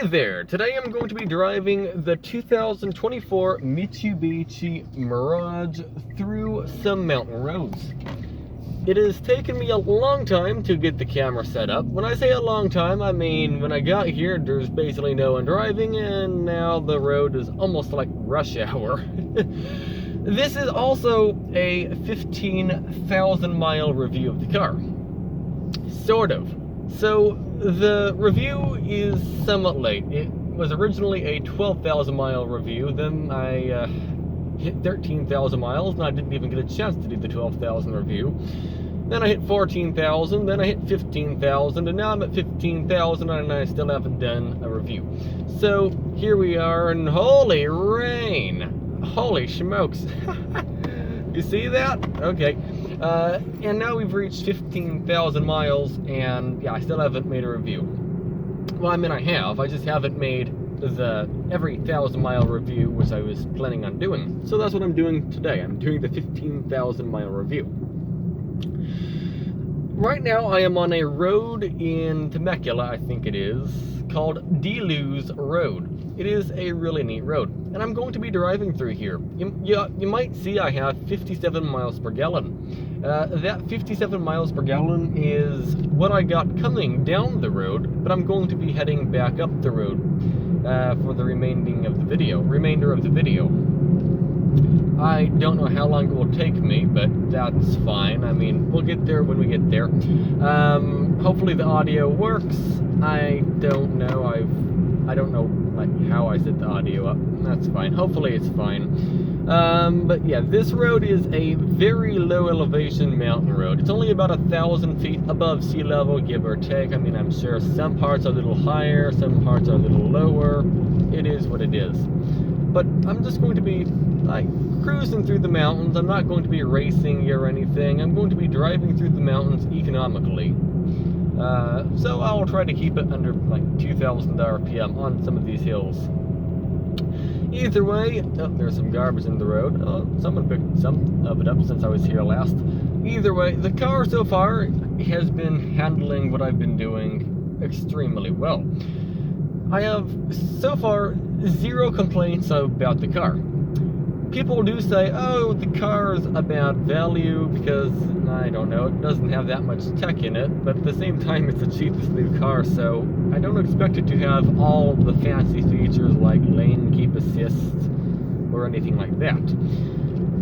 Hey there! Today I'm going to be driving the 2024 Mitsubishi Mirage through some mountain roads. It has taken me a long time to get the camera set up. When I say a long time, I mean when I got here there's basically no one driving, and now the road is almost like rush hour. This is also a 15,000 mile review of the car. Sort of. So the review is somewhat late. It was originally a 12,000 mile review, then I hit 13,000 miles and I didn't even get a chance to do the 12,000 review. Then I hit 14,000, then I hit 15,000, and now I'm at 15,000 and I still haven't done a review. So here we are, and holy rain! Holy smokes! You see that? Okay. And now we've reached 15,000 miles, and yeah, I still haven't made a review. Well, I mean, I have. I just haven't made the every 1,000 mile review, which I was planning on doing. So that's what I'm doing today. I'm doing the 15,000 mile review. Right now, I am on a road in Temecula, I think it is, called Deluz Road. It is a really neat road, and I'm going to be driving through here. You might see I have 57 miles per gallon. That 57 miles per gallon is what I got coming down the road, but I'm going to be heading back up the road for the remainder of the video. I don't know how long it will take me, but that's fine. I mean, we'll get there when we get there. Hopefully the audio works. I don't know. I don't know like how I set the audio up. That's fine. Hopefully it's fine. But yeah, this road is a very low elevation mountain road. It's only about 1,000 feet above sea level, give or take. I mean, I'm sure some parts are a little higher, some parts are a little lower. It is what it is. But I'm just going to be like cruising through the mountains. I'm not going to be racing or anything. I'm going to be driving through the mountains economically. So I'll try to keep it under like 2,000 RPM on some of these hills. Either way, oh, there's some garbage in the road. Someone picked some of it up since I was here last. Either way, the car so far has been handling what I've been doing extremely well. I have so far 0 complaints about the car. People do say, oh, the car is a bad value because, I don't know, it doesn't have that much tech in it, but at the same time it's the cheapest new car, so I don't expect it to have all the fancy features like lane keep assist or anything like that.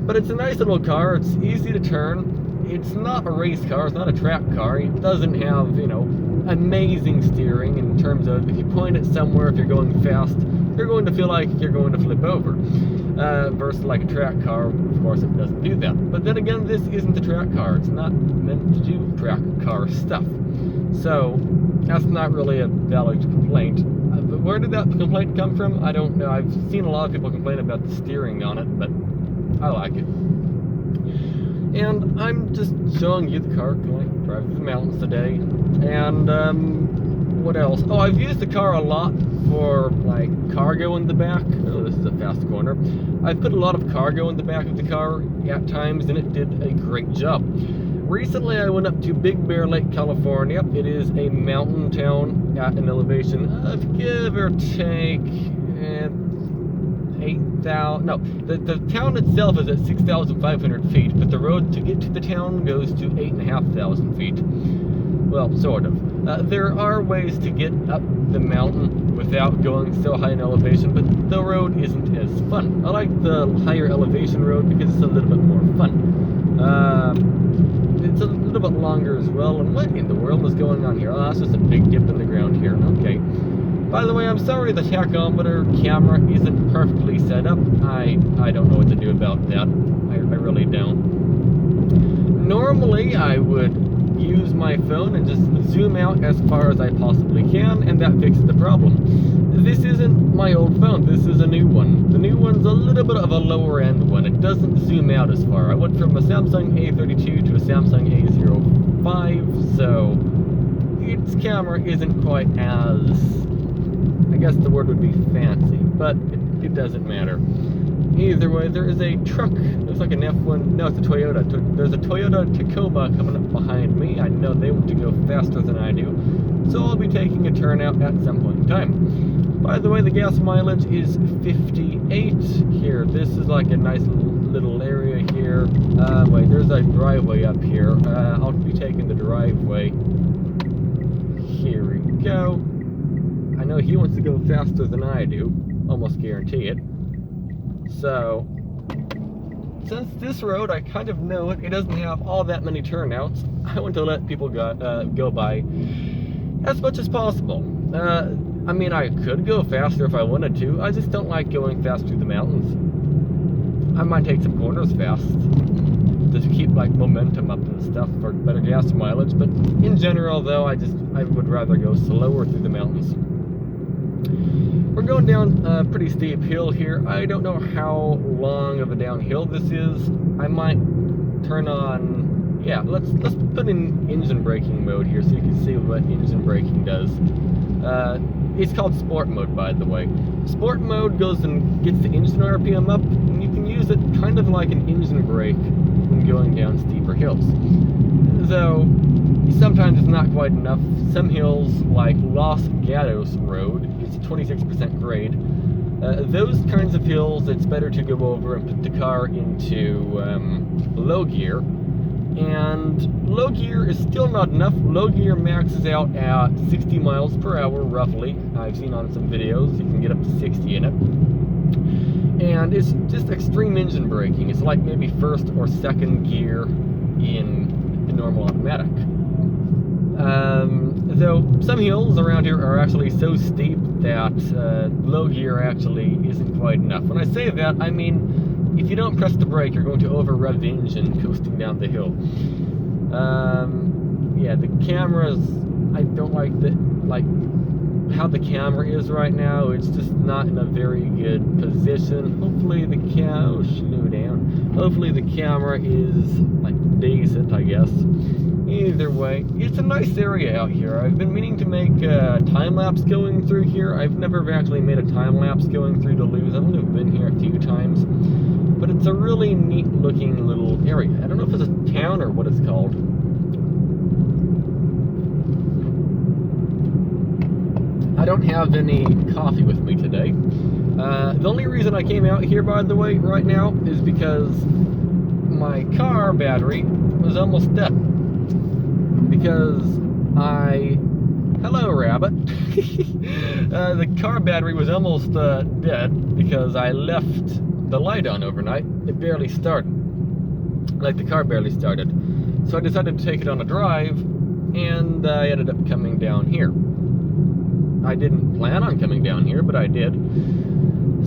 But it's a nice little car, it's easy to turn, it's not a race car, it's not a track car, it doesn't have, you know, amazing steering in terms of if you point it somewhere, if you're going fast, you're going to feel like you're going to flip over. Versus like a track car, of course it doesn't do that. But then again, this isn't a track car. It's not meant to do track car stuff. So, that's not really a valid complaint. But where did that complaint come from? I don't know. I've seen a lot of people complain about the steering on it, but I like it. And I'm just showing you the car going drive through the mountains today. And what else? Oh, I've used the car a lot for like cargo in the back. Oh, this is a fast corner. I've put a lot of cargo in the back of the car at times, and it did a great job. Recently I went up to Big Bear Lake, California. It is a mountain town at an elevation of give or take 8,000. No, the town itself is at 6,500 feet, but the road to get to the town goes to 8,500 feet. Well, sort of. There are ways to get up the mountain without going so high in elevation, but the road isn't as fun. I like the higher elevation road because it's a little bit more fun. It's a little bit longer as well, and what in the world is going on here? Oh, that's just a big dip in the ground here. Okay. By the way, I'm sorry the tachometer camera isn't perfectly set up. I don't know what to do about that. I really don't. Normally, I would use my phone and just zoom out as far as I possibly can, and that fixes the problem. This isn't my old phone, this is a new one. The new one's a little bit of a lower end one. It doesn't zoom out as far. I went from a Samsung A32 to a Samsung A05, so its camera isn't quite as, I guess the word would be fancy, but it doesn't matter. Either way, there is a truck. Looks like an F1. No, it's a Toyota. There's a Toyota Tacoma coming up behind me. I know they want to go faster than I do, so I'll be taking a turn out at some point in time. By the way, the gas mileage is 58 here. This is like a nice little area here. Wait, there's a driveway up here. I'll be taking the driveway. Here we go. I know he wants to go faster than I do. Almost guarantee it. So, since this road, I kind of know it doesn't have all that many turnouts, I want to let people go by as much as possible. I mean, I could go faster if I wanted to, I just don't like going fast through the mountains. I might take some corners fast, just to keep like momentum up and stuff for better gas mileage, but in general though, I would rather go slower through the mountains. We're going down a pretty steep hill here. I don't know how long of a downhill this is. I might turn on, yeah, let's put in engine braking mode here so you can see what engine braking does. It's called sport mode, by the way. Sport mode goes and gets the engine RPM up, and you can use it kind of like an engine brake when going down steeper hills. Though sometimes it's not quite enough. Some hills, like Los Gatos Road, it's 26% grade. Those kinds of hills, it's better to go over and put the car into low gear. And low gear is still not enough. Low gear maxes out at 60 miles per hour, roughly. I've seen on some videos you can get up to 60 in it. And it's just extreme engine braking. It's like maybe first or second gear in the normal automatic. Though some hills around here are actually so steep that low gear actually isn't quite enough. When I say that, I mean if you don't press the brake, you're going to over-rev the engine coasting down the hill. Yeah, the cameras, I don't like how the camera is right now. It's just not in a very good position. Hopefully the slow down. Hopefully the camera is like decent, I guess. Either way, it's a nice area out here. I've been meaning to make a time-lapse going through here. I've never actually made a time-lapse going through Duluth. I've only been here a few times. But it's a really neat-looking little area. I don't know if it's a town or what it's called. I don't have any coffee with me today. The only reason I came out here, by the way, right now, is because my car battery was almost dead. Because hello rabbit, the car battery was almost dead because I left the light on overnight. It barely started, like the car barely started. So I decided to take it on a drive, and I ended up coming down here. I didn't plan on coming down here, but I did.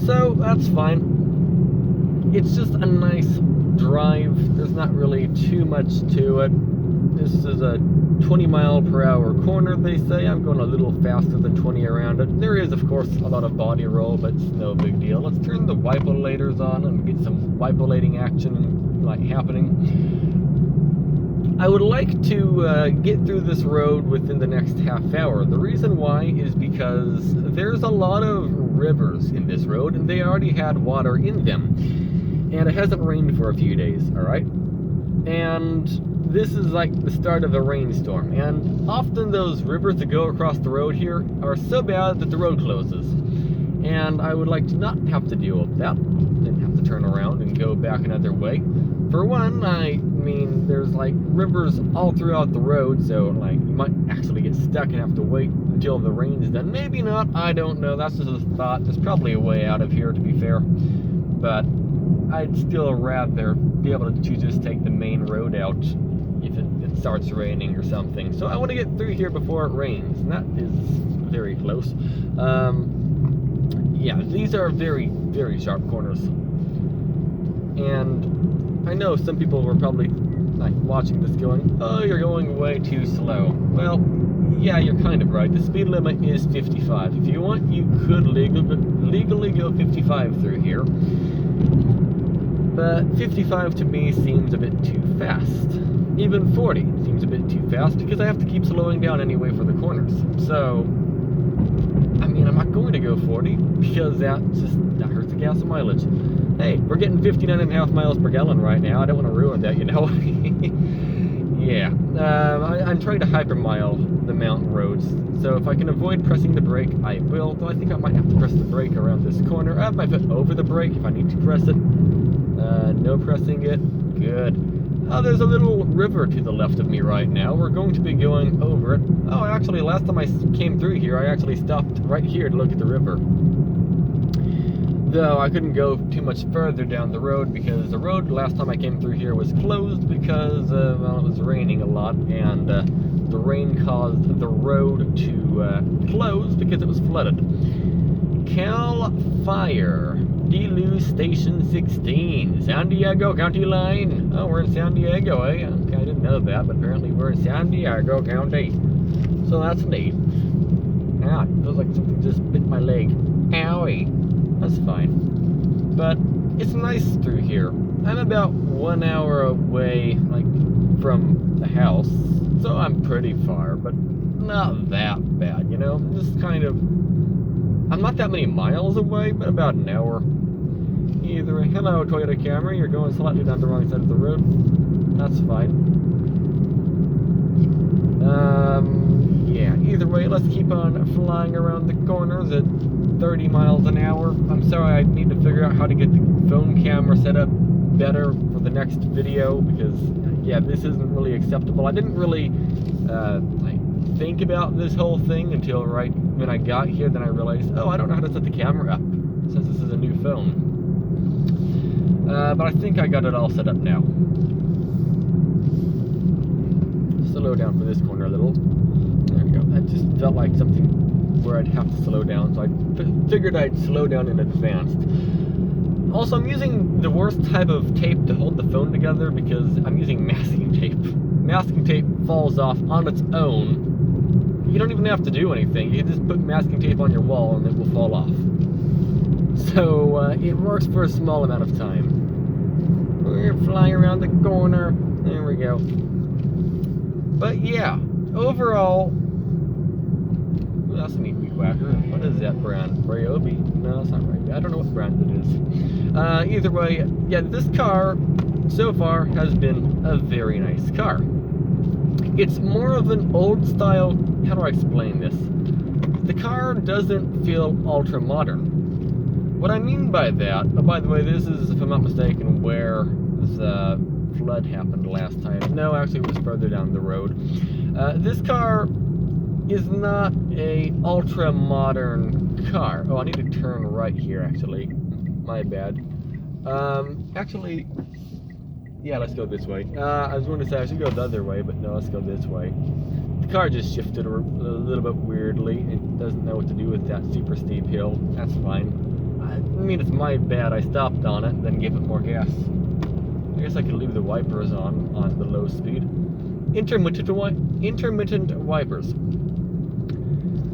So that's fine. It's just a nice drive. There's not really too much to it. This is a 20 mile per hour corner, they say. I'm going a little faster than 20 around it. There is, of course, a lot of body roll, but it's no big deal. Let's turn the wipeolators on and get some wipeolating action happening. I would like to get through this road within the next half hour. The reason why is because there's a lot of rivers in this road, and they already had water in them. And it hasn't rained for a few days, alright? And this is like the start of a rainstorm, and often those rivers that go across the road here are so bad that the road closes. And I would like to not have to deal with that, and have to turn around and go back another way. For one, I mean, there's like rivers all throughout the road, so like you might actually get stuck and have to wait until the rain is done. Maybe not, I don't know, that's just a thought. There's probably a way out of here, to be fair, but I'd still rather be able to just take the main road out if it starts raining or something. So I want to get through here before it rains, and that is very close. Yeah, these are very, very sharp corners. And I know some people were probably like watching this going, oh, you're going way too slow. Well, yeah, you're kind of right. The speed limit is 55. If you want, you could legally go 55 through here. But 55 to me seems a bit too fast. Even 40 seems a bit too fast because I have to keep slowing down anyway for the corners. So I mean, I'm not going to go 40 because that hurts the gas mileage. Hey, we're getting 59.5 miles per gallon right now. I don't want to ruin that, you know. Yeah, I'm trying to hypermile the mountain roads, so if I can avoid pressing the brake, I will, though I think I might have to press the brake around this corner. I have my foot over the brake if I need to press it. No pressing it. Good. Oh, there's a little river to the left of me right now. We're going to be going over it. Oh, actually, last time I came through here, I actually stopped right here to look at the river. Though I couldn't go too much further down the road because the road last time I came through here was closed because, well, it was raining a lot, and the rain caused the road to close because it was flooded. Cal Fire, Duluth Station 16, San Diego County line. Oh, we're in San Diego, eh? Okay, I didn't know that, but apparently we're in San Diego County. So that's neat. Ah, it feels like something just bit my leg. Owie. That's fine. But it's nice through here. I'm about 1 hour away, like, from the house. So I'm pretty far, but not that bad, you know? Just kind of... I'm not that many miles away, but about an hour. Either way. Hello, Toyota Camry. You're going slightly down the wrong side of the road. That's fine. Yeah, either way, let's keep on flying around the corners at 30 miles an hour. I'm sorry, I need to figure out how to get the phone camera set up better for the next video, because, yeah, this isn't really acceptable. I didn't really, like, think about this whole thing until right when I got here. Then I realized, oh, I don't know how to set the camera up, since this is a new phone. But I think I got it all set up now. Slow down for this corner a little. There we go. That just felt like something where I'd have to slow down, so I figured I'd slow down in advance. Also, I'm using the worst type of tape to hold the phone together because I'm using masking tape. Masking tape falls off on its own. You don't even have to do anything. You can just put masking tape on your wall and it will fall off. So, it works for a small amount of time. We're flying around the corner. There we go. But yeah, overall, well, that's a neat weed whacker. What is that brand? Ryobi? No, that's not right. I don't know what brand it is. Either way, yeah, this car so far has been a very nice car. It's more of an old style. How do I explain this? The car doesn't feel ultra modern. What I mean by that, oh, by the way, this is, if I'm not mistaken, where this flood happened last time. No, actually it was further down the road. This car is not a ultra modern car. Oh, I need to turn right here actually. My bad. Actually, yeah, let's go this way. I was going to say I should go the other way, but no, let's go this way. The car just shifted a little bit weirdly. It doesn't know what to do with that super steep hill. That's fine. I mean, it's my bad. I stopped on it, then gave it more gas. I guess I could leave the wipers on the low speed. Intermittent wipers.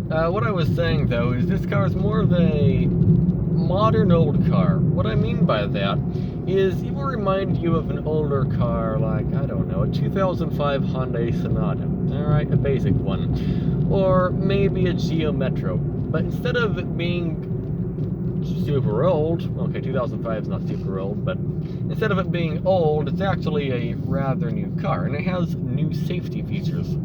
What I was saying though is this car is more of a modern old car. What I mean by that is it will remind you of an older car, like, I don't know, a 2005 Hyundai Sonata. Alright, a basic one. Or maybe a Geo Metro. But instead of it being super old, okay, 2005 is not super old, but instead of it being old, it's actually a rather new car, and it has new safety features.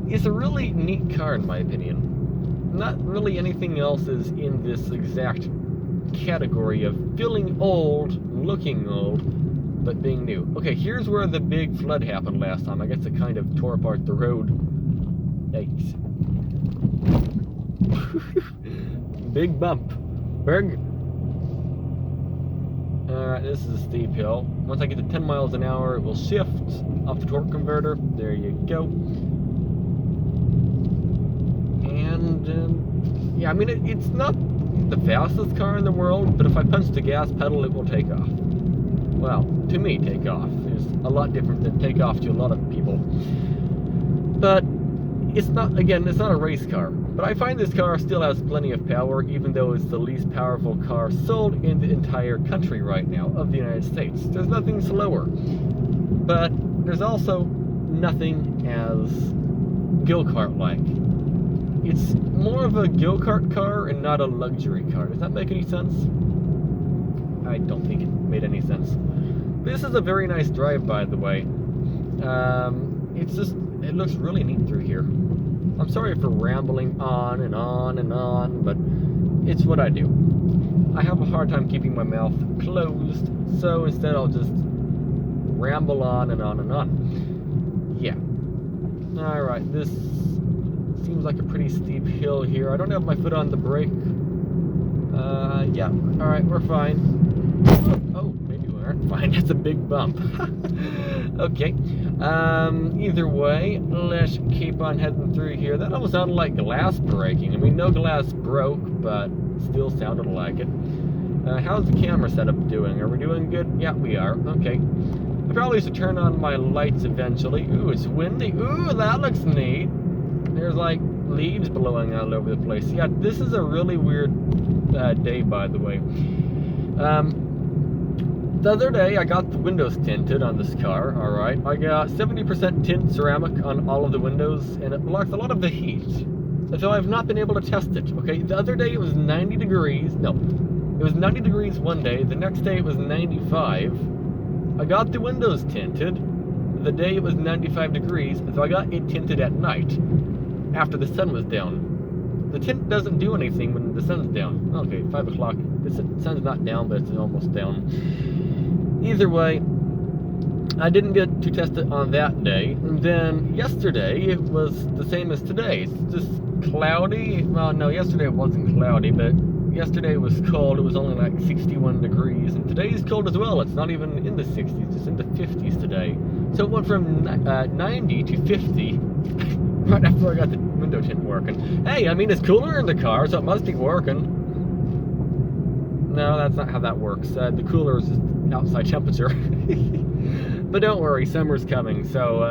It's a really neat car in my opinion. Not really anything else is in this exact category of feeling old, looking old, but being new. Okay, here's where the big flood happened last time. I guess it kind of tore apart the road. Yikes. Big bump. Berg. Alright, this is a steep hill. Once I get to 10 miles an hour, it will shift off the torque converter. There you go. And, yeah, I mean, it's not the fastest car in the world, but if I punch the gas pedal, it will take off. Well, to me, take off. It's a lot different than take off to a lot of people. But it's not, again, it's not a race car. But I find this car still has plenty of power, even though it's the least powerful car sold in the entire country right now of the United States. There's nothing slower. But there's also nothing as go-kart-like. It's more of a go-kart car and not a luxury car. Does that make any sense? I don't think it made any sense. This is a very nice drive, by the way. It looks really neat through here. I'm sorry for rambling on and on and on, but it's what I do. I have a hard time keeping my mouth closed, so instead I'll just ramble on and on and on. Yeah. Alright, this seems like a pretty steep hill here. I don't have my foot on the brake. Yeah. Alright, we're fine. Oh, maybe we aren't fine. That's a big bump. Okay. Either way, let's keep on heading through here. That almost sounded like glass breaking. I mean, no glass broke, but still sounded like it. How's the camera setup doing? Are we doing good? Yeah, we are. Okay. I probably should turn on my lights eventually. Ooh, it's windy. Ooh, that looks neat. There's like leaves blowing all over the place. Yeah, this is a really weird day, by the way. The other day, I got the windows tinted on this car, alright. I got 70% tint ceramic on all of the windows, and it blocks a lot of the heat. So I've not been able to test it, okay? The other day it was 90 degrees. No, it was 90 degrees one day. The next day it was 95. I got the windows tinted. The day it was 95 degrees, so I got it tinted at night, after the sun was down. The tint doesn't do anything when the sun's down. Okay, 5 o'clock. The sun's not down, but it's almost down. Either way, I didn't get to test it on that day. And then yesterday, it was the same as today. It's just cloudy. Well, no, yesterday it wasn't cloudy, but yesterday it was cold. It was only like 61 degrees. And today's cold as well. It's not even in the 60s. It's in the 50s today. So it went from 90 to 50 right after I got the window tint working. Hey, I mean, it's cooler in the car, so it must be working. No, that's not how that works. The cooler is just outside temperature. But don't worry, summer's coming, so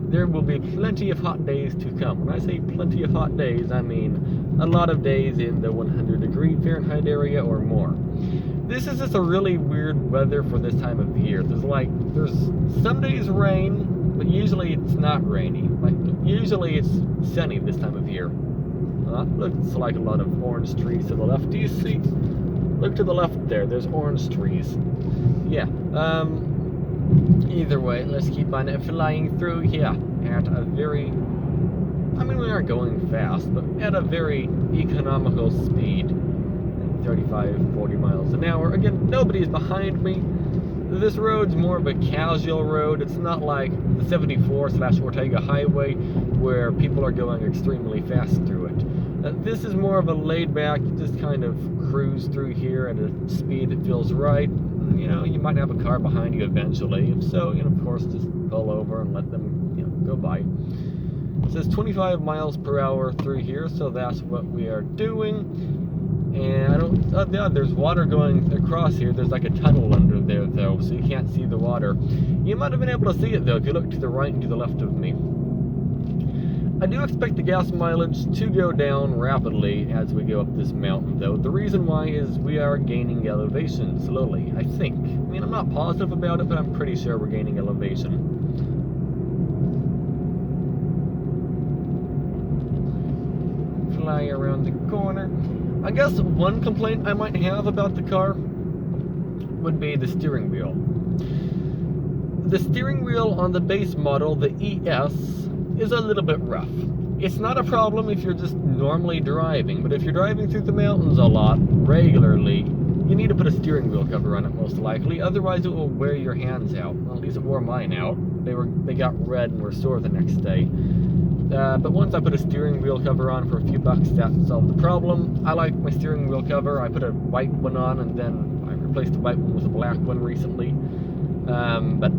there will be plenty of hot days to come. When I say plenty of hot days, I mean a lot of days in the 100-degree Fahrenheit area or more. This is just a really weird weather for this time of year. There's some days rain, but usually it's not rainy. Like, usually it's sunny this time of year. Looks like a lot of orange trees to the left. Do you see? Look to the left there, there's orange trees. Yeah, either way, let's keep on flying through here at a very, I mean, we aren't going fast, but at a very economical speed. 35, 40 miles an hour. Again, nobody's behind me. This road's more of a casual road. It's not like the 74/Ortega Highway where people are going extremely fast through it. This is more of a laid back, you just kind of cruise through here at a speed that feels right. You know, you might have a car behind you eventually. If so, you know, of course, just pull over and let them, you know, go by. It says 25 miles per hour through here, so that's what we are doing. And yeah, there's water going across here. There's like a tunnel under there, though, so you can't see the water. You might have been able to see it, though, if you look to the right and to the left of me. I do expect the gas mileage to go down rapidly as we go up this mountain, though. The reason why is we are gaining elevation slowly, I think. I mean, I'm not positive about it, but I'm pretty sure we're gaining elevation. Fly around the corner. I guess one complaint I might have about the car would be the steering wheel. The steering wheel on the base model, the ES, is a little bit rough. It's not a problem if you're just normally driving, but if you're driving through the mountains a lot, regularly, you need to put a steering wheel cover on it most likely, otherwise it will wear your hands out. Well, at least it wore mine out. They got red and were sore the next day. But once I put a steering wheel cover on for a few bucks, that solved the problem. I like my steering wheel cover. I put a white one on and then I replaced the white one with a black one recently. But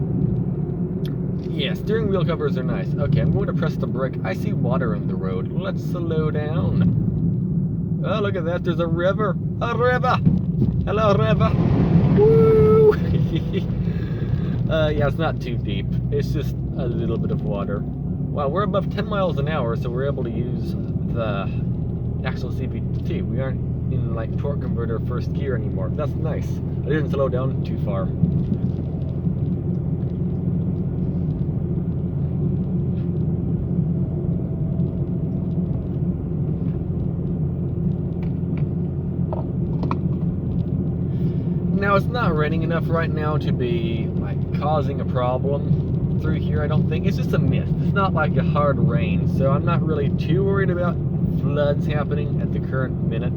yeah, steering wheel covers are nice. Okay, I'm going to press the brake. I see water in the road. Let's slow down. Oh, look at that. There's a river. A river. Hello, river. Woo! Yeah, it's not too deep. It's just a little bit of water. Wow, we're above 10 miles an hour, so we're able to use the actual CVT. We aren't in like torque converter first gear anymore. That's nice. I didn't slow down too far. Now, it's not raining enough right now to be like causing a problem through here, I don't think. It's just a mist. It's not like a hard rain, so I'm not really too worried about floods happening at the current minute.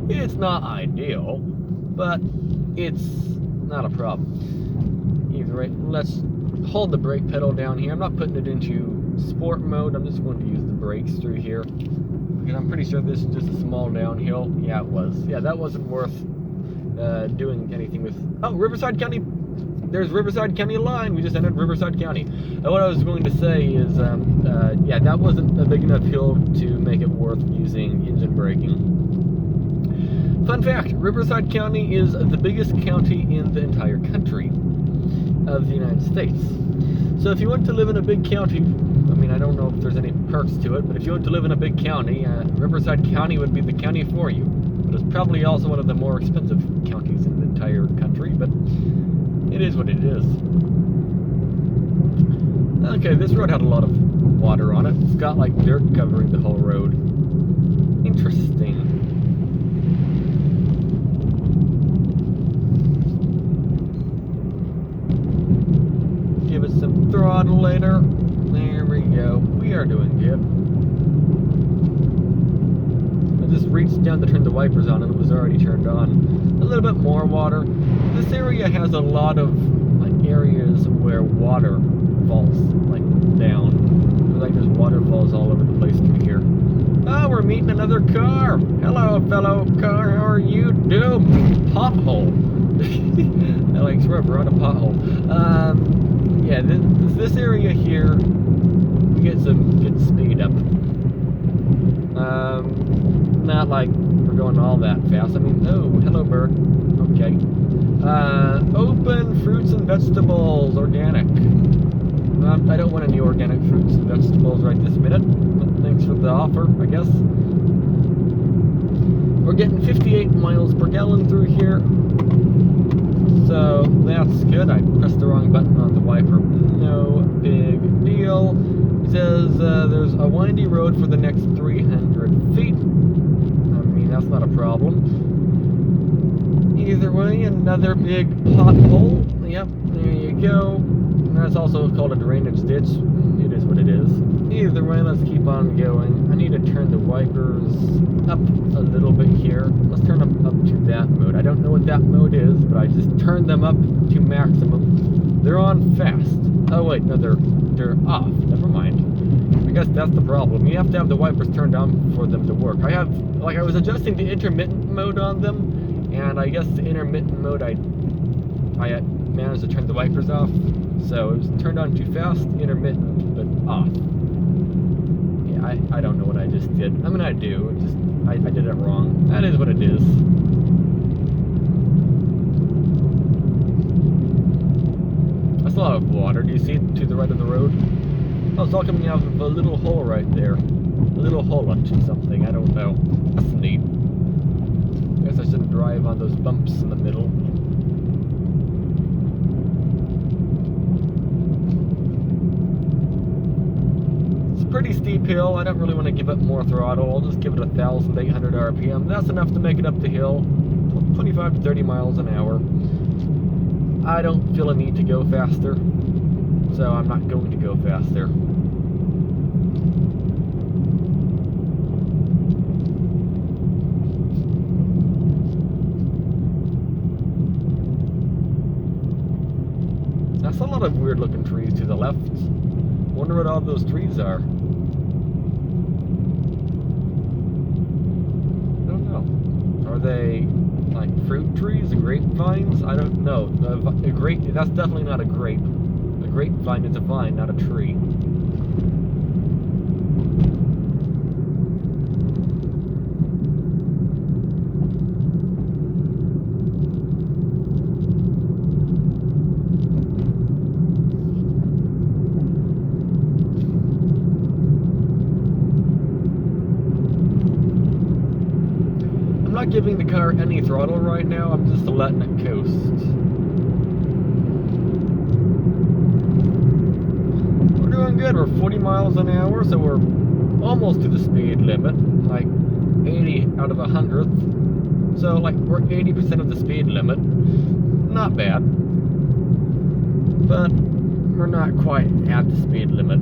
It's not ideal, but it's not a problem. Either way, let's hold the brake pedal down here. I'm not putting it into sport mode. I'm just going to use the brakes through here because I'm pretty sure this is just a small downhill. Yeah, it was. Yeah, that wasn't worth doing anything with. Oh, Riverside County. There's Riverside County line. We just entered Riverside County. What I was going to say is, yeah, that wasn't a big enough hill to make it worth using engine braking. Fun fact, Riverside County is the biggest county in the entire country of the United States. So if you want to live in a big county, I mean, I don't know if there's any perks to it, but if you want to live in a big county, Riverside County would be the county for you. But it's probably also one of the more expensive counties in the entire country, but it is what it is. Okay, this road had a lot of water on it. It's got like dirt covering the whole road. Interesting. Give it some throttle later. There we go. We are doing good. I just reached down to turn the wipers on and it was already turned on. A little bit more water. This area has a lot of like areas where water falls like down. Like there's waterfalls all over the place through here. Oh, we're meeting another car. Hello, fellow car. How are you doing? Pothole. I like swear we're on a pothole. Yeah, this area here, we get some good speed up. Not like we're going all that fast. I mean, oh, hello bird. Okay. Open fruits and vegetables, organic. I don't want any organic fruits and vegetables right this minute. But thanks for the offer, I guess. We're getting 58 miles per gallon through here. So that's good. I pressed the wrong button on the wiper. No big deal. It says there's a windy road for the next 300 feet. I mean, that's not a problem. Either way, another big pothole. Yep, there you go. And that's also called a drainage ditch. It is what it is. Either way, let's keep on going. I need to turn the wipers up a little bit here. Let's turn them up to that mode. I don't know what that mode is, but I just turned them up to maximum. They're on fast. Oh wait, no, they're off. Never mind. I guess that's the problem. You have to have the wipers turned on for them to work. I was adjusting the intermittent mode on them, and I guess the intermittent mode I managed to turn the wipers off. So it was turned on too fast, intermittent, but off. Yeah, I don't know what I just did. I mean, I do. I did it wrong. That is what it is. That's a lot of water. Do you see it to the right of the road? Oh, it's all coming out of a little hole right there. A little hole into something. I don't know. That's neat. I guess I shouldn't drive on those bumps in the middle. Pretty steep hill. I don't really want to give it more throttle. I'll just give it 1,800 RPM. That's enough to make it up the hill. 25 to 30 miles an hour. I don't feel a need to go faster, so I'm not going to go faster. That's a lot of weird looking trees to the left. Wonder what all those trees are. Are they like fruit trees, grapevines? I don't know. That's definitely not a grape. A grapevine is a vine, not a tree. I'm not giving the car any throttle right now, I'm just letting it coast. We're doing good, we're 40 miles an hour, so we're almost to the speed limit, like 80 out of 100th. So like we're 80% of the speed limit. Not bad. But we're not quite at the speed limit.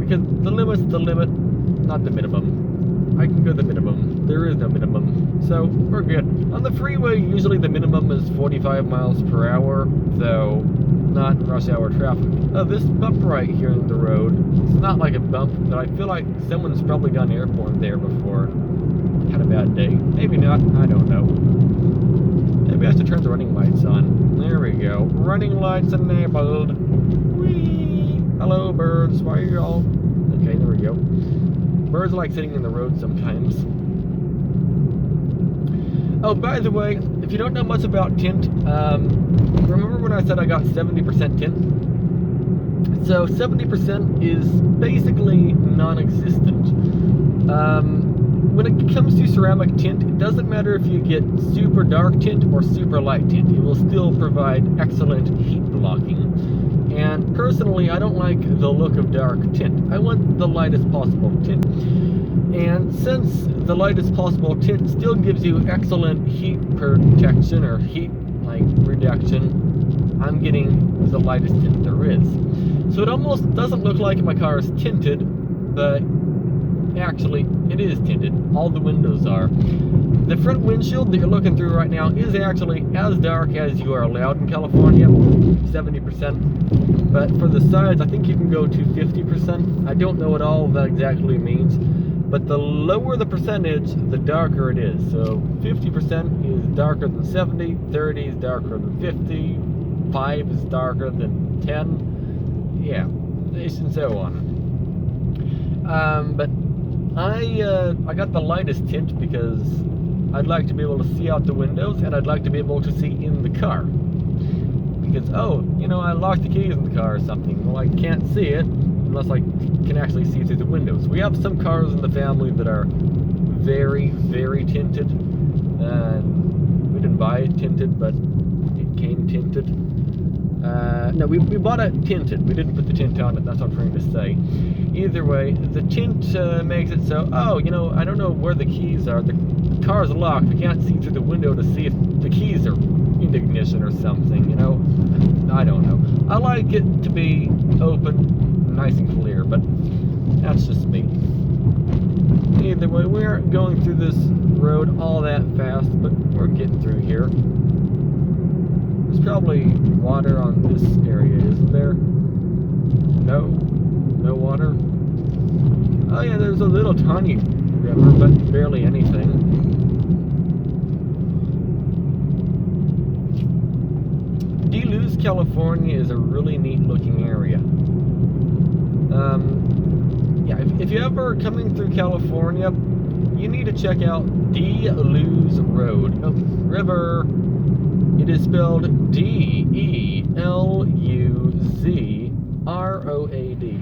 Because the limit's the limit, not the minimum. I can go the minimum. There is no minimum. So we're good. On the freeway, usually the minimum is 45 miles per hour, though not rush hour traffic. Oh, this bump right here in the road, it's not like a bump, but I feel like someone's probably gone airborne there before. Had a bad day. Maybe not, I don't know. Maybe I have to turn the running lights on. There we go. Running lights enabled. Whee! Hello, birds. Why are you all... Okay, there we go. Birds like sitting in the road sometimes. Oh, by the way, if you don't know much about tint, remember when I said I got 70% tint? So 70% is basically non-existent. When it comes to ceramic tint, it doesn't matter if you get super dark tint or super light tint. It will still provide excellent heat blocking. And personally, I don't like the look of dark tint. I want the lightest possible tint. And since the lightest possible tint still gives you excellent heat protection or heat reduction, I'm getting the lightest tint there is. So it almost doesn't look like my car is tinted, but actually it is tinted. All the windows are. The front windshield that you're looking through right now is actually as dark as you are allowed in California, 70%. But for the sides, I think you can go to 50%. I don't know what all of that exactly means. But the lower the percentage, the darker it is. So 50% is darker than 70, 30 is darker than 50, 5 is darker than 10. Yeah, and so on. But I got the lightest tint because I'd like to be able to see out the windows and I'd like to be able to see in the car. Because, oh, you know, I locked the keys in the car or something. Well, I can't see it unless I can actually see through the windows. We have some cars in the family that are very, very tinted. We didn't buy it tinted, but it came tinted. No, we bought it tinted. We didn't put the tint on it, that's what I'm trying to say. Either way, the tint makes it so, oh, you know, I don't know where the keys are. The car's locked. We can't see through the window to see if the keys are in ignition or something, you know? I don't know. I like it to be open, nice and clear, but that's just me. Either way, we aren't going through this road all that fast, but we're getting through here. There's probably water on this area, isn't there? No? No water? Oh yeah, there's a little tiny river, but barely anything. Duluth, California is a really neat looking area. Yeah, if you're ever coming through California, you need to check out Duluth Road. Oh, river. It is spelled D-E-L-U-Z-R-O-A-D.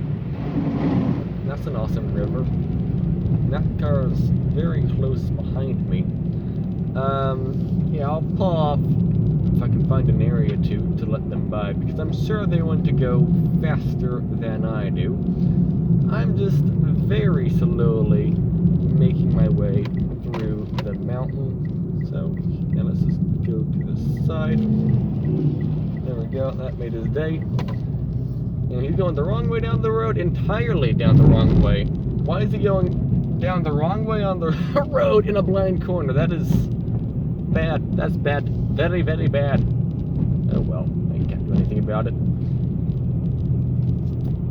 That's an awesome river. That car is very close behind me. Yeah, I'll pull off if I can find an area to let them by, because I'm sure they want to go faster than I do. I'm just very slowly making my way through the mountain. So, yeah, let's just go to the side. There we go, that made his day. And he's going the wrong way down the road, entirely down the wrong way. Why is he going down the wrong way on the road in a blind corner? That is bad. That's bad. Very, very bad. Oh well, I can't do anything about it.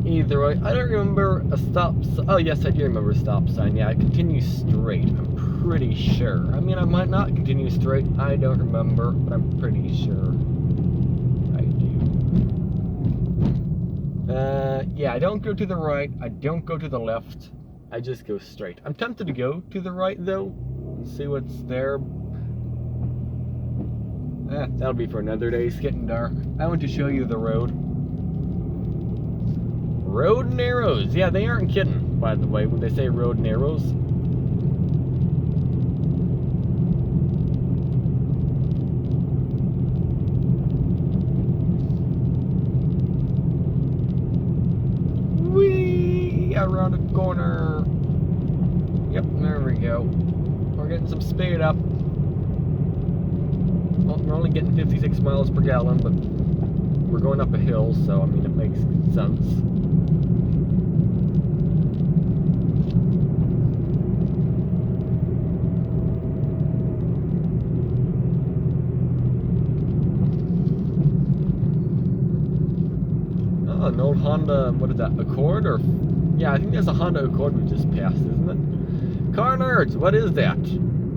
Either way, I don't remember a stop sign. Oh yes, I do remember a stop sign. Yeah, I continue straight. I'm pretty sure. I mean, I might not continue straight. I don't remember, but I'm pretty sure I do. Yeah, I don't go to the right. I don't go to the left. I just go straight. I'm tempted to go to the right though and see what's there. That'll be for another day. It's getting dark. I want to show you the road. Road narrows. Yeah, they aren't kidding, by the way, when they say road narrows. Whee! Around the corner. Yep, there we go. We're getting some speed up. getting 56 miles per gallon, but we're going up a hill, so I mean, it makes sense. Oh, an old Honda, what is that, Accord? Or, yeah, I think that's a Honda Accord we just passed, isn't it? Car nerds, what is that?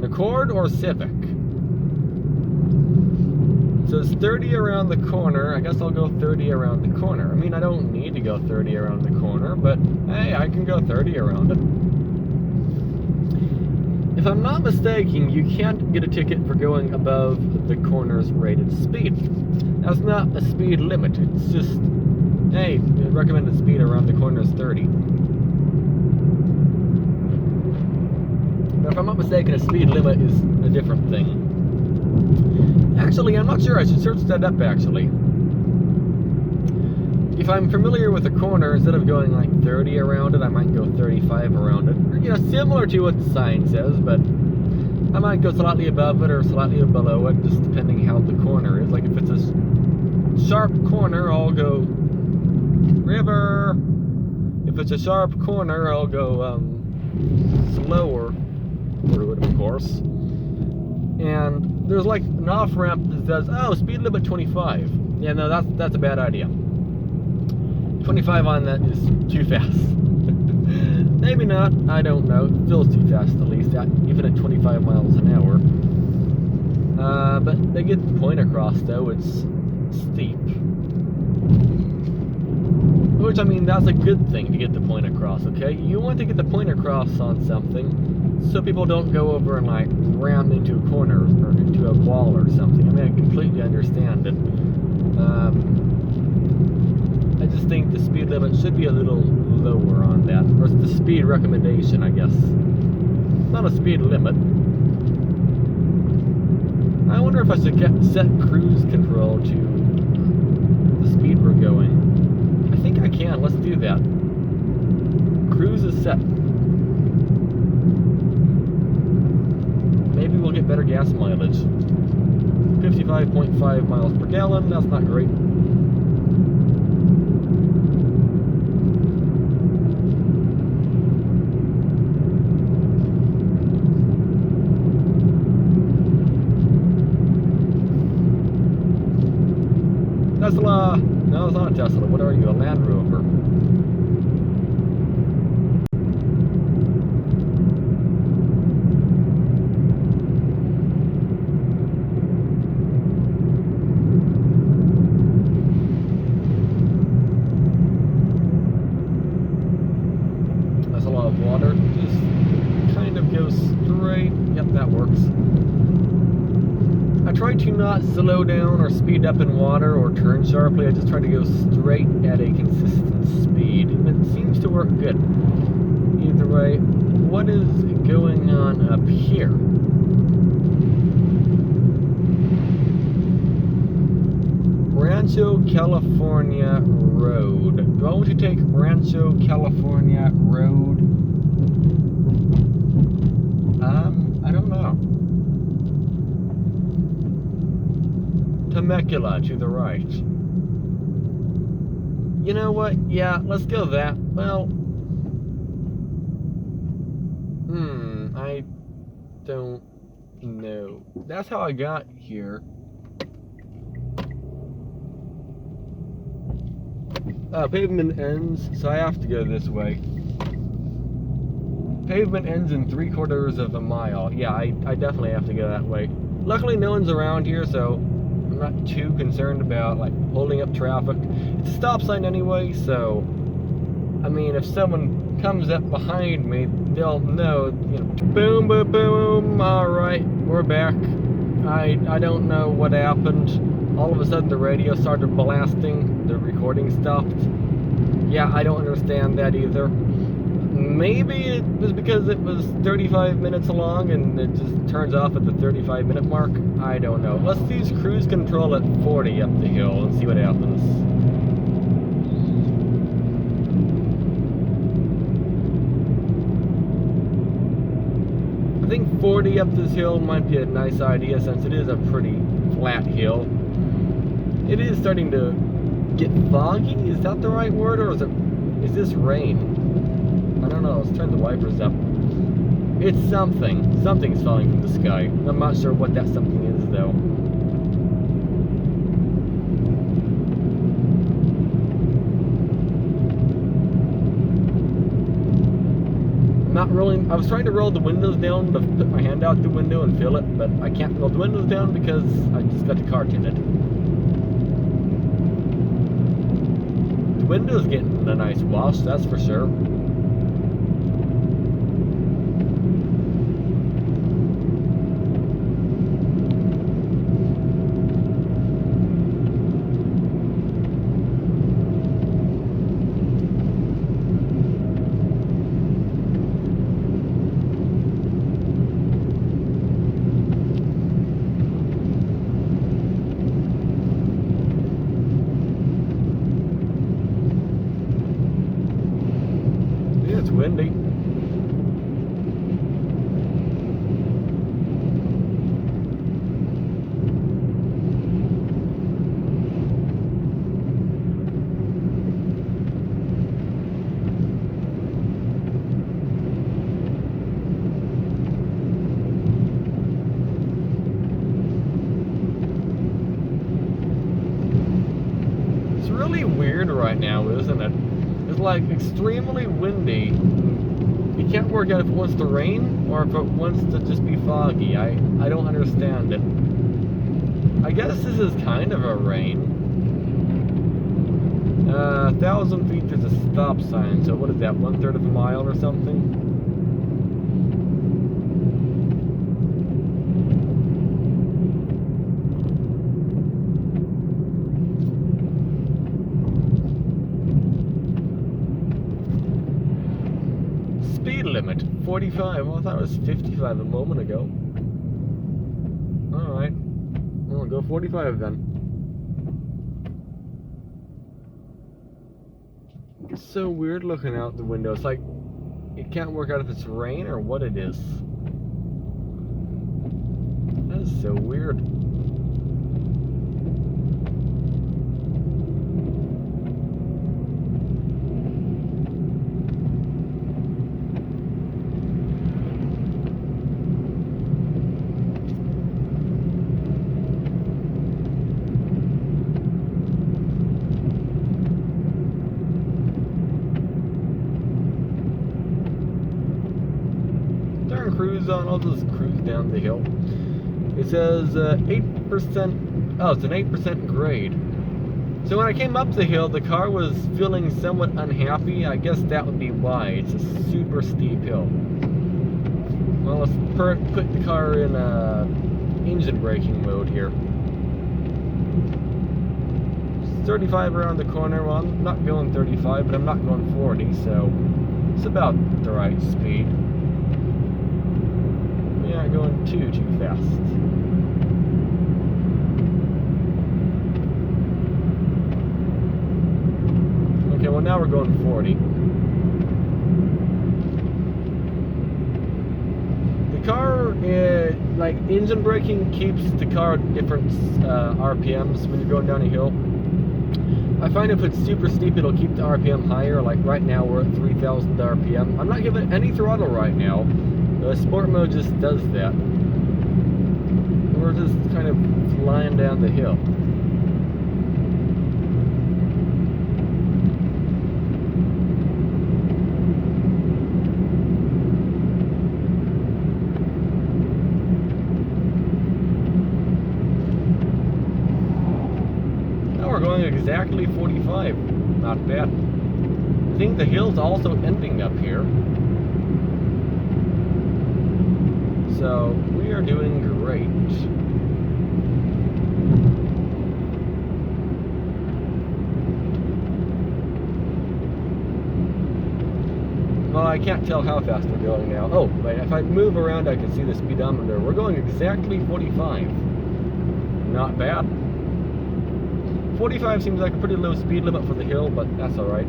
Accord or Civic? So it's 30 around the corner. I guess I'll go 30 around the corner. I mean, I don't need to go 30 around the corner, but hey, I can go 30 around it. If I'm not mistaken, you can't get a ticket for going above the corner's rated speed. That's not a speed limit. It's just, hey, the recommended speed around the corner is 30. But if I'm not mistaken, a speed limit is a different thing. Actually, I'm not sure. I should search that up, actually. If I'm familiar with a corner, instead of going like 30 around it, I might go 35 around it. Or, you know, similar to what the sign says, but I might go slightly above it or slightly below it, just depending how the corner is. Like, if it's a sharp corner, I'll go river. If it's a sharp corner, I'll go slower through it, of course. And there's like an off-ramp that says, oh, speed limit 25. Yeah, no, that's a bad idea. 25 on that is too fast. Maybe not, I don't know. It feels too fast, at least, even at 25 miles an hour. But they get the point across, though. It's steep. Which, I mean, that's a good thing to get the point across, okay? You want to get the point across on something so people don't go over and, like, ram into a corner or into a wall or something. I mean, I completely understand it. I just think the speed limit should be a little lower on that. Or the speed recommendation, I guess. It's not a speed limit. I wonder if I should set cruise control to the speed we're going. I think I can. Let's do that. Cruise is set. Maybe we'll get better gas mileage. 55.5 miles per gallon. That's not great. Tesla! No, it's not a Tesla. What are you? A Land Rover. That's a lot of water. Just kind of go straight. Yep, that works. I try to not slow down or speed up in water or turn sharply. I just try to go straight at a consistent speed, and it seems to work good. Either way, what is going on up here? Rancho California Road. Do I want to take Rancho California Road? I don't know. Temecula to the right. You know what? Yeah, let's go that. Well, I don't know. That's how I got here. Pavement ends, so I have to go this way. Pavement ends in 3/4 of a mile. Yeah, I definitely have to go that way. Luckily, no one's around here, so I'm not too concerned about, like, holding up traffic. It's a stop sign anyway, so, I mean, if someone comes up behind me, they'll know, you know, boom, boom, boom, alright, we're back. I don't know what happened. All of a sudden the radio started blasting, the recording stopped. Yeah, I don't understand that either. Maybe it was because it was 35 minutes long and it just turns off at the 35-minute mark. I don't know. Let's use cruise control at 40 up the hill and see what happens. I think 40 up this hill might be a nice idea since it is a pretty flat hill. It is starting to get foggy. Is that the right word, or is this rain? I don't know. Let's turn the wipers up. It's something. Something's falling from the sky. I'm not sure what that something is though. Not rolling. I was trying to roll the windows down to put my hand out the window and feel it, but I can't roll the windows down because I just got the car tinted. The window's getting a nice wash, that's for sure. It's windy. It's really weird right now, isn't it? It's like extremely windy. You can't work out if it wants to rain or if it wants to just be foggy. I don't understand it. I guess this is kind of a rain. 1,000 feet there's a stop sign, so what is that, 1/3 of a mile or something? Speed limit 45. Well, I thought it was 55 a moment ago. Alright, we'll go 45 then. It's so weird looking out the window. It's like it can't work out if it's rain or what it is. That is so weird. Cruise on, I'll just cruise down the hill. It says 8%, oh, it's an 8% grade. So when I came up the hill, the car was feeling somewhat unhappy. I guess that would be why. It's a super steep hill. Well, let's put the car in engine braking mode here. 35 around the corner. Well, I'm not going 35, but I'm not going 40, so it's about the right speed. Not going too fast. Okay, well now we're going 40. The car, like engine braking keeps the car at different RPMs when you're going down a hill. I find if it's super steep, it'll keep the RPM higher. Like right now we're at 3,000 RPM. I'm not giving any throttle right now. Sport mode just does that. We're just kind of flying down the hill. Now we're going exactly 45. Not bad. I think the hill's also ending up here. So we are doing great. Well, I can't tell how fast we're going now. Oh, wait, if I move around, I can see the speedometer. We're going exactly 45. Not bad. 45 seems like a pretty low speed limit for the hill, but that's alright.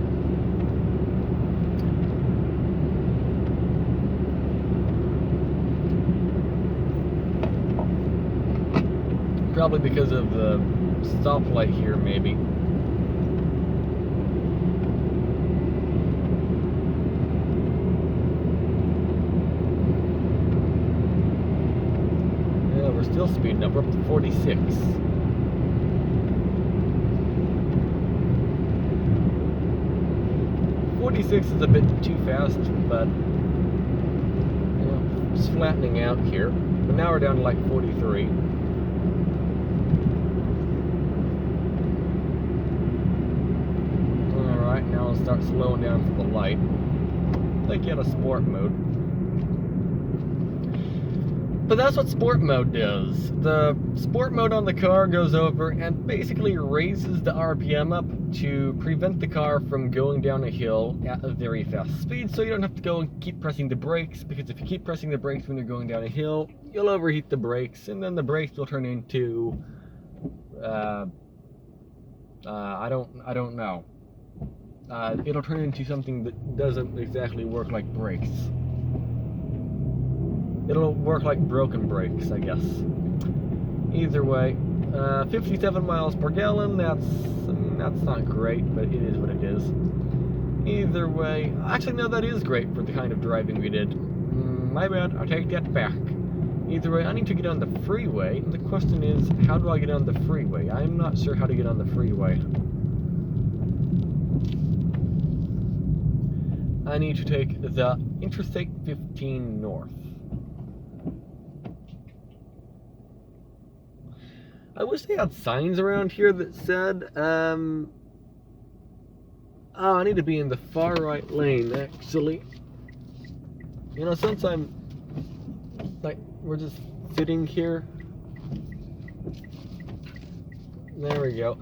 Probably because of the stoplight here, maybe. Yeah, we're still speeding up. We're up to 46. Is a bit too fast, but you know, it's flattening out here. But now we're down to like 43. Alright, now I'll start slowing down for the light. Like you had a sport mode. But that's what sport mode does. The sport mode on the car goes over and basically raises the RPM up to prevent the car from going down a hill at a very fast speed, so you don't have to go and keep pressing the brakes, because if you keep pressing the brakes when you're going down a hill, you'll overheat the brakes, and then the brakes will turn into I don't know. It'll turn into something that doesn't exactly work like brakes. It'll work like broken brakes, I guess. Either way, 57 miles per gallon, that's not great, but it is what it is. Either way, actually no, that is great for the kind of driving we did. My bad, I'll take that back. Either way, I need to get on the freeway, and the question is, how do I get on the freeway? I'm not sure how to get on the freeway. I need to take the Interstate 15 North. I wish they had signs around here that said, oh, I need to be in the far right lane, actually. You know, since I'm, like, we're just sitting here. There we go.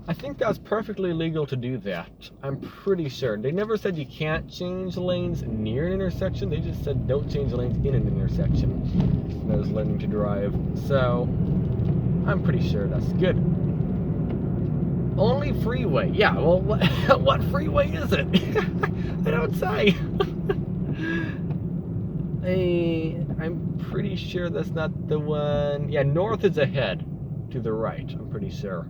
I think that's perfectly legal to do that. I'm pretty sure. They never said you can't change lanes near an intersection. They just said don't change lanes in an intersection. When I was learning to drive. So I'm pretty sure that's good. Only freeway. Yeah, well, what freeway is it? They don't say. I'm pretty sure that's not the one. Yeah, north is ahead to the right. I'm pretty sure.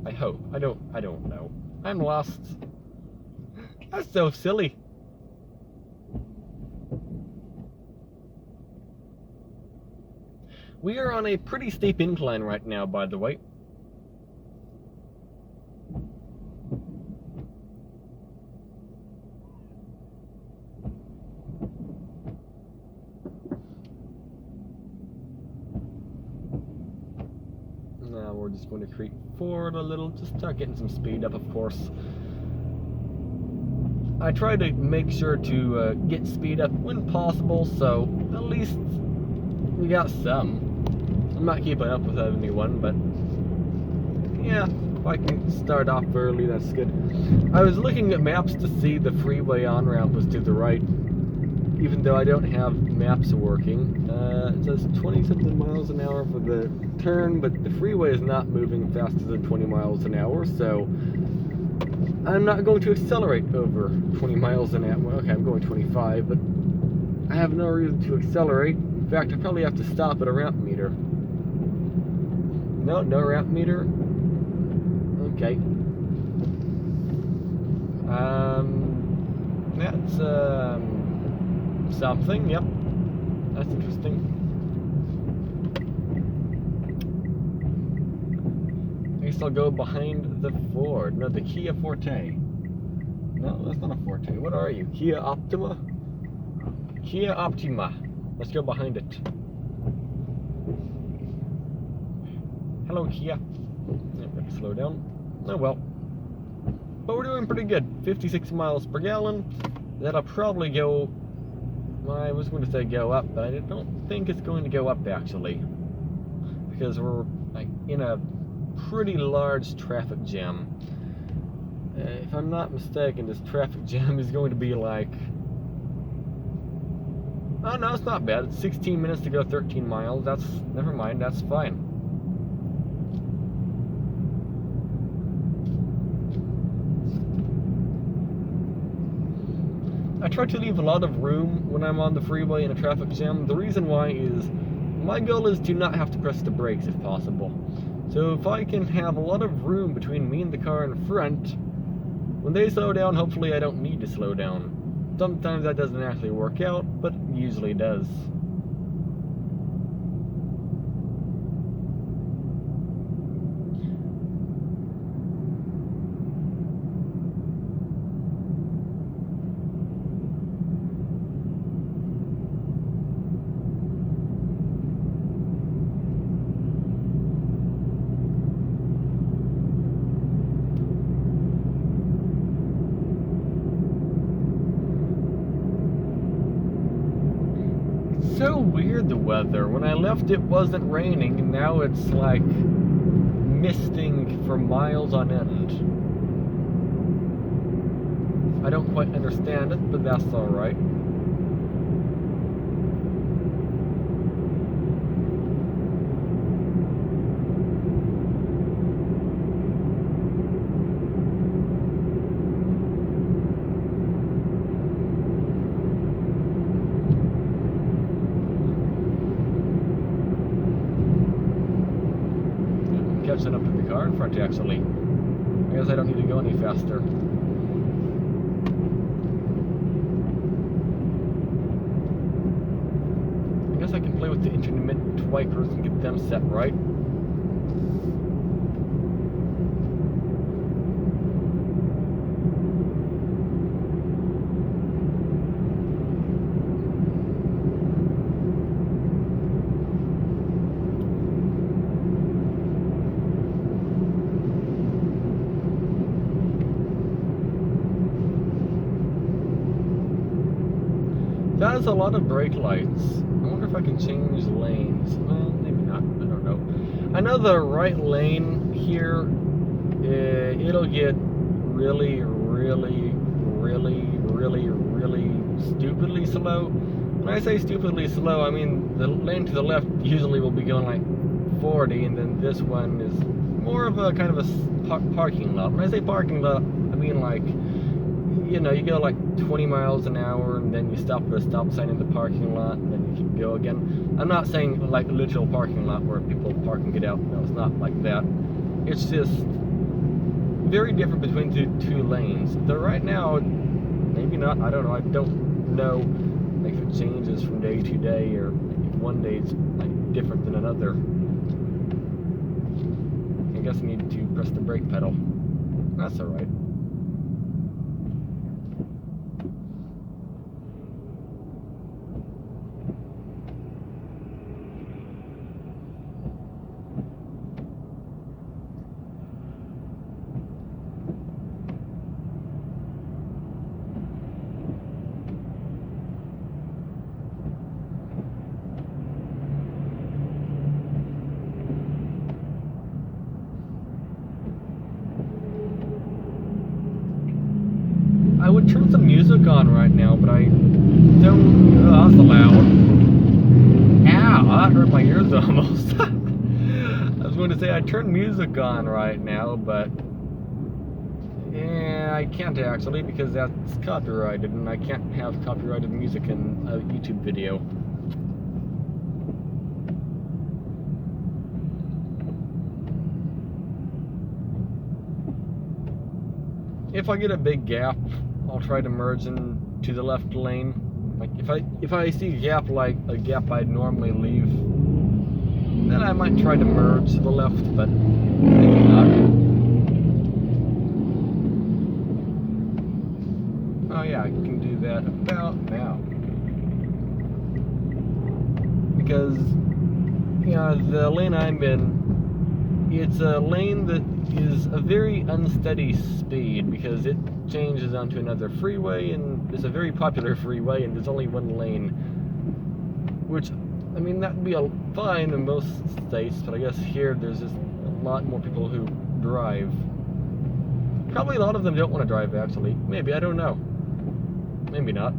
I hope. I don't know. I'm lost. That's so silly. We are on a pretty steep incline right now, by the way. Now we're just going to creep forward a little, just start getting some speed up, of course. I try to make sure to get speed up when possible, so at least we got some. I'm not keeping up with anyone, but yeah, if I can start off early, that's good. I was looking at maps to see the freeway on-ramp was to the right, even though I don't have maps working. It says 20-something miles an hour for the turn, but the freeway is not moving faster than 20 miles an hour, so I'm not going to accelerate over 20 miles an hour. Okay, I'm going 25, but I have no reason to accelerate. In fact, I probably have to stop at a ramp meter. No ramp meter. Okay. That's something. Yep. That's interesting. I guess I'll go behind the Ford. No, the Kia Forte. No, that's not a Forte. What are you? Kia Optima? Kia Optima. Let's go behind it. Hello, Kia. Yep, slow down. Oh well. But we're doing pretty good. 56 miles per gallon. That'll probably go... Well, I was going to say go up, but I don't think it's going to go up, actually. Because we're like in a pretty large traffic jam. If I'm not mistaken, this traffic jam is going to be like... Oh, no, it's not bad. It's 16 minutes to go 13 miles. That's... Never mind, that's fine. I try to leave a lot of room when I'm on the freeway in a traffic jam. The reason why is My goal is to not have to press the brakes if possible. So if I can have a lot of room between me and the car in front, when they slow down, hopefully I don't need to slow down. Sometimes that doesn't actually work out, but it usually does. So weird, the weather. When I left it wasn't raining, and now it's like misting for miles on end. I don't quite understand it, but that's alright. Catching up to the car in front, actually. I guess I don't need to go any faster. I guess I can play with the intermittent wipers and get them set right. That is a lot of brake lights. I wonder if I can change lanes. Well, maybe not. I don't know. I know the right lane here, it'll get really stupidly slow. When I say stupidly slow, I mean the lane to the left usually will be going like 40, and then this one is more of a kind of a parking lot. When I say parking lot, I mean like, you know, you go like 20 miles an hour and then you stop at a stop sign in the parking lot and then you keep go again. I'm not saying like a literal parking lot where people park and get out. No, it's not like that. It's just very different between two lanes. Though right now, maybe not, I don't know. I don't know if it changes from day to day or if one day is like different than another. I guess I need to press the brake pedal. That's alright. I would turn some music on right now, but I don't. Oh, that's loud. Ow, that hurt my ears almost. I was going to say I turn music on right now, but yeah, I can't actually because that's copyrighted, and I can't have copyrighted music in a YouTube video. If I get a big gap, I'll try to merge into the left lane. Like if I see a gap like a gap I'd normally leave, then I might try to merge to the left, but maybe not. Oh yeah, I can do that about now. Because the lane I'm in, it's a lane that is a very unsteady speed because it changes onto another freeway, and it's a very popular freeway, and there's only one lane. Which, I mean, that would be fine in most states, but I guess here there's just a lot more people who drive. Probably a lot of them don't want to drive, actually. Maybe, I don't know. Maybe not.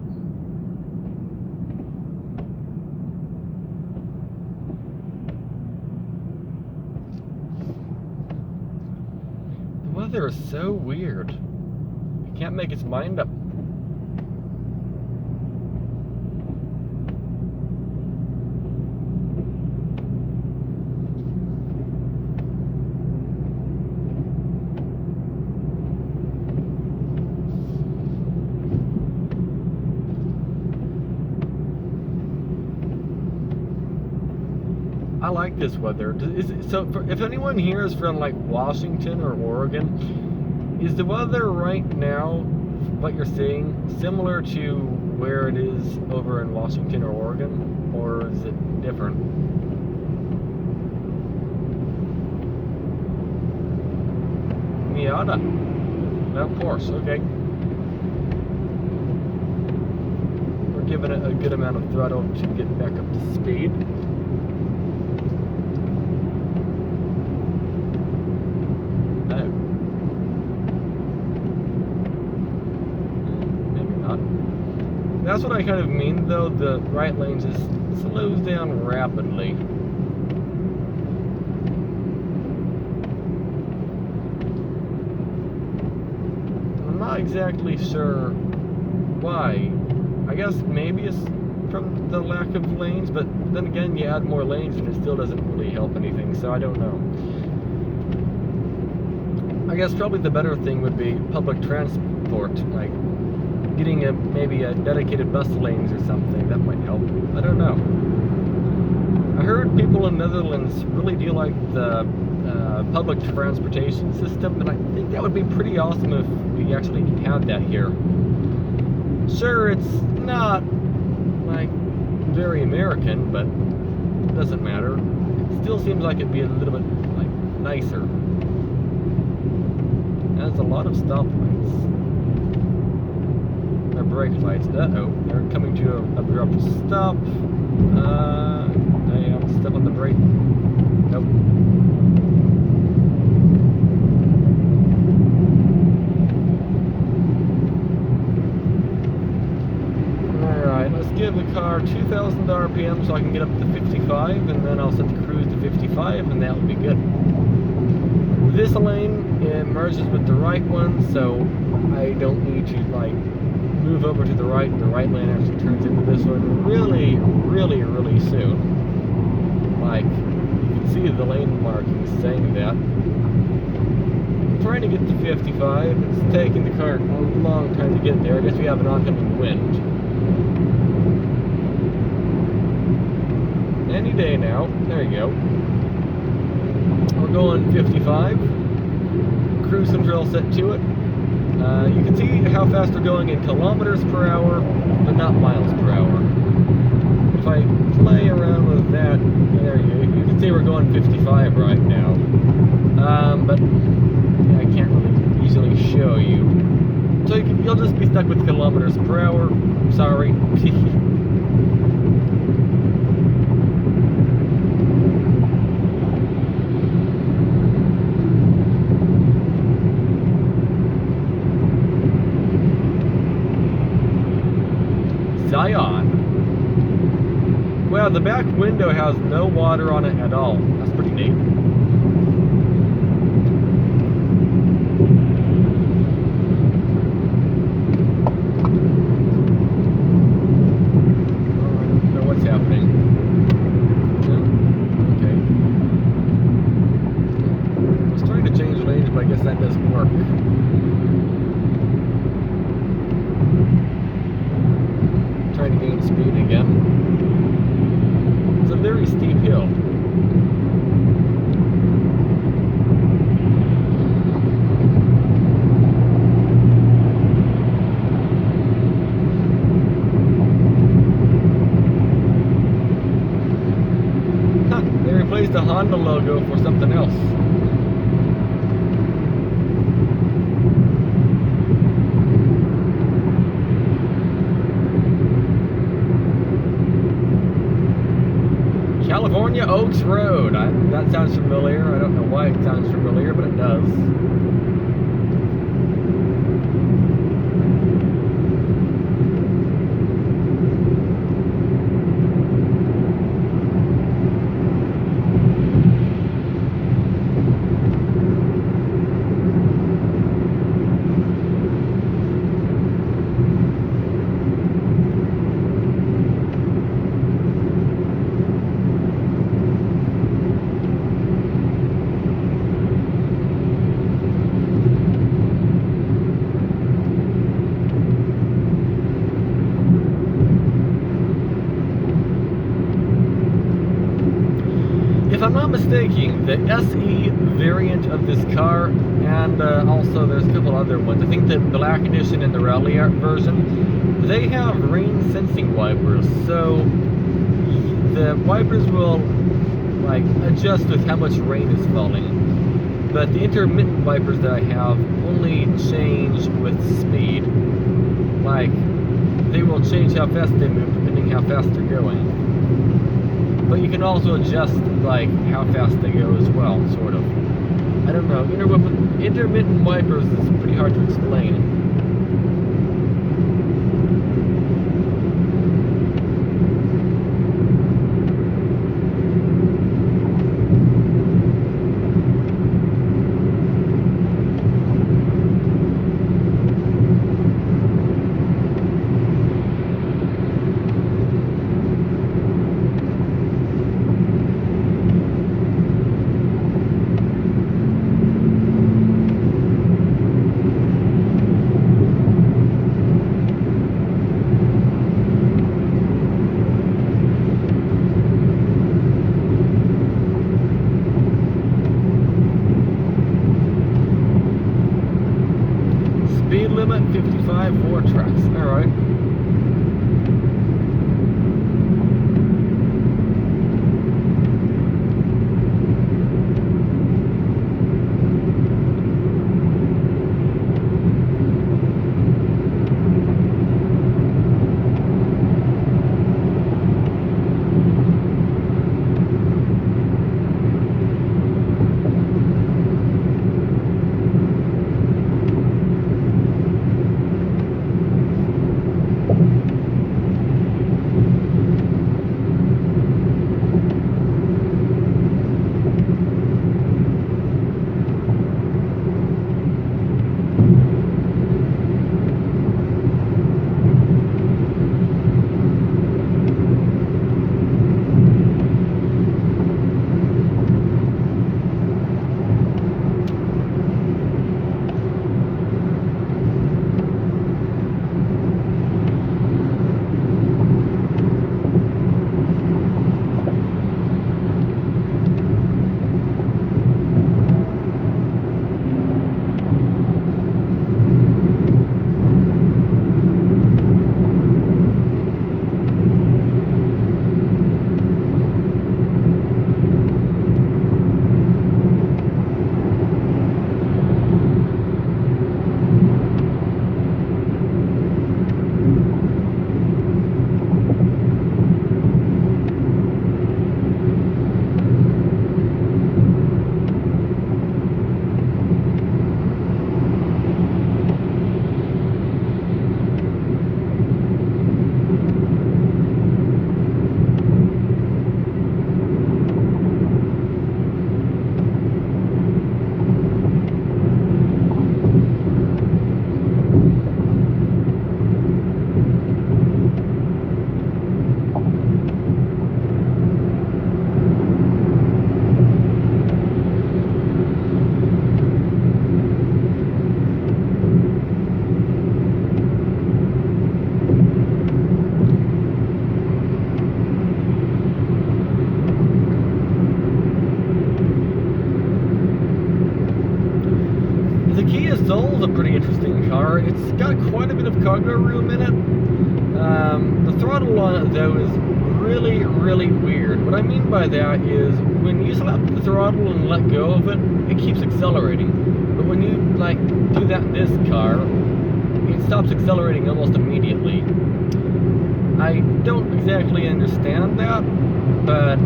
The weather is so weird. It can't make its mind up. I like this weather. If anyone here is from like Washington or Oregon, is the weather right now, what you're seeing, similar to where it is over in Washington or Oregon, or is it different? Miata. Of course, okay. We're giving it a good amount of throttle to get back up to speed. That's what I kind of mean, though. The right lane just slows down rapidly. I'm not exactly sure why. I guess maybe it's from the lack of lanes, but then again, you add more lanes and it still doesn't really help anything, so I don't know. I guess probably the better thing would be public transport, like getting maybe a dedicated bus lanes or something. That might help. I don't know. I heard people in Netherlands really do like the public transportation system, and I think that would be pretty awesome if we actually had that here. Sure, it's not like very American, but it doesn't matter. It still seems like it'd be a little bit like nicer. There's a lot of stoplights. Brake lights. Uh-oh, they're coming to an abrupt stop. Damn, step on the brake. Nope. Alright, let's give the car 2,000 RPM so I can get up to 55, and then I'll set the cruise to 55, and that will be good. This lane, it merges with the right one, so I don't need to, like, move over to the right. The right lane actually turns into this one really soon. Like, you can see the lane markings saying that. I'm trying to get to 55. It's taking the car a long time to get there. I guess we have an oncoming wind. Any day now. There you go. We're going 55. Cruise control set to it. You can see how fast we're going in kilometers per hour, but not miles per hour. If I play around with that, there you can see we're going 55 right now. But yeah, I can't really easily show you. So you'll just be stuck with kilometers per hour. Sorry. Zion. Well, the back window has no water on it at all. That's pretty neat. I don't know what's happening. Okay. I was trying to change lanes, but I guess that doesn't work. Trying to gain speed again. It's a very steep hill. Huh, they replaced the Honda logo for something else. California Oaks Road. That sounds familiar. I don't know why it sounds familiar, but it does. if I'm not mistaken, the SE variant of this car, and also there's a couple other ones. I think the Black Edition and the Rally Art version, they have rain sensing wipers, so the wipers will like adjust with how much rain is falling. But the intermittent wipers that I have only change with speed. Like, they will change how fast they move depending how fast they're going. But you can also adjust, like, how fast they go as well, sort of. I don't know, intermittent wipers is pretty hard to explain. Speed limit 55 for trucks. Alright. The Kia Soul is a pretty interesting car. It's got quite a bit of cargo room in it. The throttle on it, though, is really, really weird. What I mean by that is when you slap the throttle and let go of it, it keeps accelerating. But when you, like, do that in this car, it stops accelerating almost immediately. I don't exactly understand that, but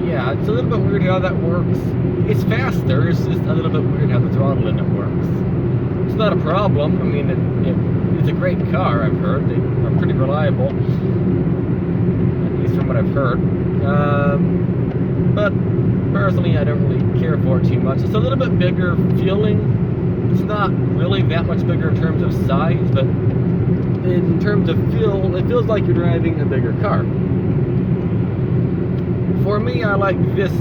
yeah, it's a little bit weird how that works. It's faster, it's just a little bit weird how the throttle in it works. It's not a problem. I mean, it's a great car, I've heard. They are pretty reliable, at least from what I've heard. But personally, I don't really care for it too much. It's a little bit bigger feeling. It's not really that much bigger in terms of size, but in terms of feel, it feels like you're driving a bigger car. For me, I like this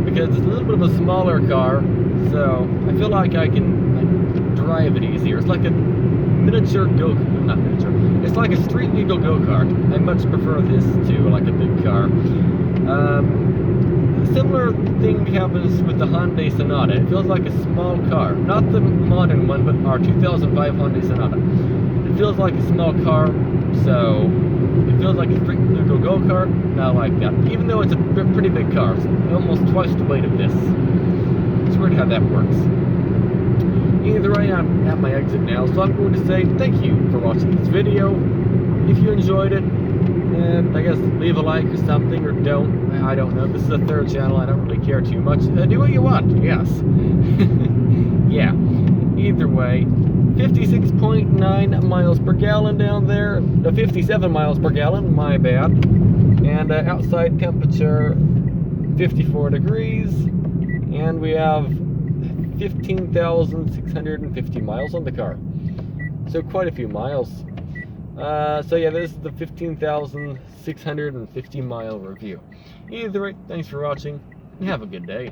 because it's a little bit of a smaller car, so I feel like I can drive it easier. It's like a miniature not miniature, it's like a street legal go-kart. I much prefer this to like a big car. similar thing happens with the Hyundai Sonata. It feels like a small car. Not the modern one, but our 2005 Hyundai Sonata. It feels like a small car, so it feels like a straight go-kart. Not like that. Even though it's a pretty big car. It's almost twice the weight of this. It's weird how that works. Either way, I'm at my exit now, so I'm going to say thank you for watching this video. If you enjoyed it, I guess leave a like or something, or don't. I don't know. This is a third channel. I don't really care too much. Do what you want, yes. Yeah. Either way, 56.9 miles per gallon down there. 57 miles per gallon, my bad. And outside temperature, 54 degrees. And we have 15,650 miles on the car. So quite a few miles. So yeah, this is the 15,650 mile review. Either way, thanks for watching, and have a good day.